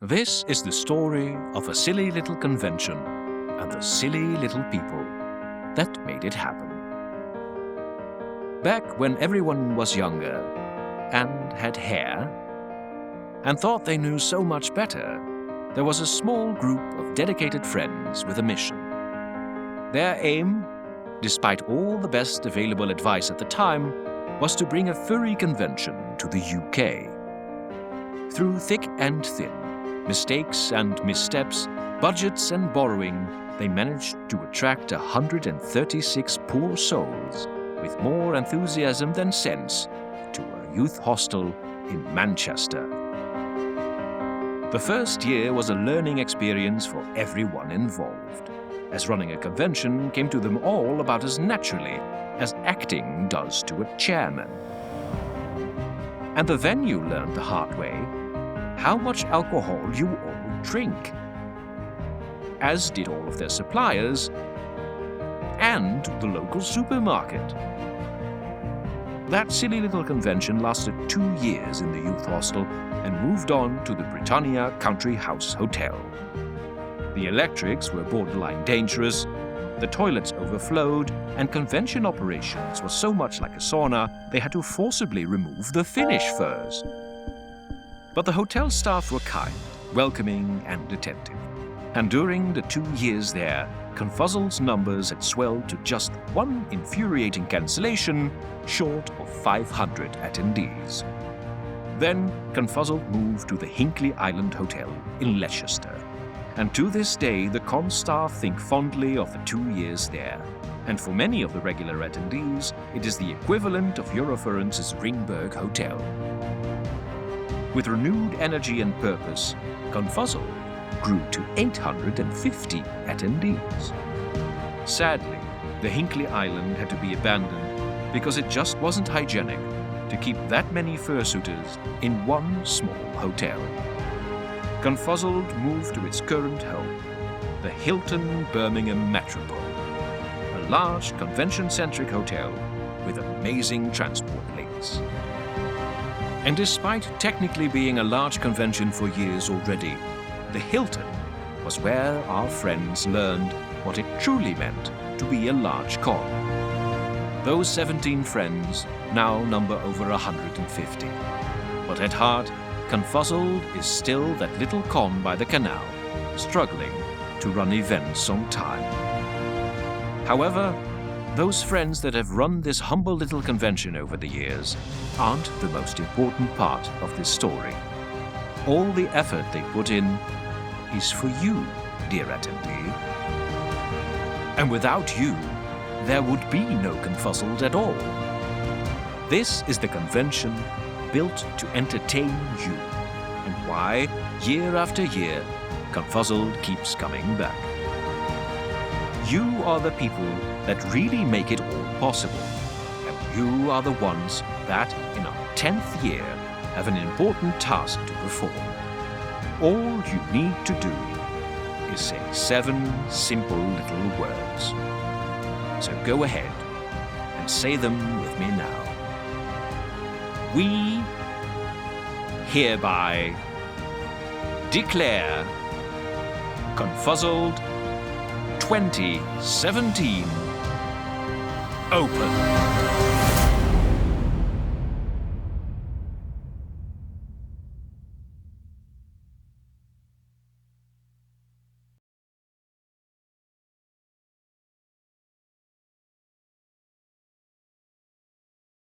This is the story of a silly little convention and the silly little people that made it happen. Back when everyone was younger and had hair and thought they knew so much better, there was a small group of dedicated friends with a mission. Their aim, despite all the best available advice at the time, was to bring a furry convention to the UK. Through thick and thin, mistakes and missteps, budgets and borrowing, they managed to attract 136 poor souls with more enthusiasm than sense to a youth hostel in Manchester. The first year was a learning experience for everyone involved, as running a convention came to them all about as naturally as acting does to a chairman. And the venue learned the hard way how much alcohol you all drink, as did all of their suppliers and the local supermarket. That silly little convention lasted 2 years in the youth hostel and moved on to the Britannia Country House Hotel. The electrics were borderline dangerous, the toilets overflowed, and convention operations were so much like a sauna they had to forcibly remove the Finnish furs. But the hotel staff were kind, welcoming, and attentive. And during the 2 years there, ConFuzzled's numbers had swelled to just one infuriating cancellation short of 500 attendees. Then ConFuzzled moved to the Hinkley Island Hotel in Leicester. And to this day, the con staff think fondly of the 2 years there. And for many of the regular attendees, it is the equivalent of Eurofluence's Ringberg Hotel. With renewed energy and purpose, ConFuzzled grew to 850 attendees. Sadly, the Hinkley Island had to be abandoned because it just wasn't hygienic to keep that many fursuiters in one small hotel. ConFuzzled moved to its current home, the Hilton Birmingham Metropole, a large convention-centric hotel with amazing transport links. And despite technically being a large convention for years already, the Hilton was where our friends learned what it truly meant to be a large con. Those 17 friends now number over 150. But at heart, ConFuzzled is still that little con by the canal, struggling to run events on time. However, those friends that have run this humble little convention over the years aren't the most important part of this story. All the effort they put in is for you, dear attendee. And without you, there would be no ConFuzzled at all. This is the convention built to entertain you, and why, year after year, ConFuzzled keeps coming back. You are the people that really make it all possible, and you are the ones that, in our 10th year, have an important task to perform. All you need to do is say 7 simple little words. So go ahead and say them with me now. We hereby declare ConFuzzled 2017 open.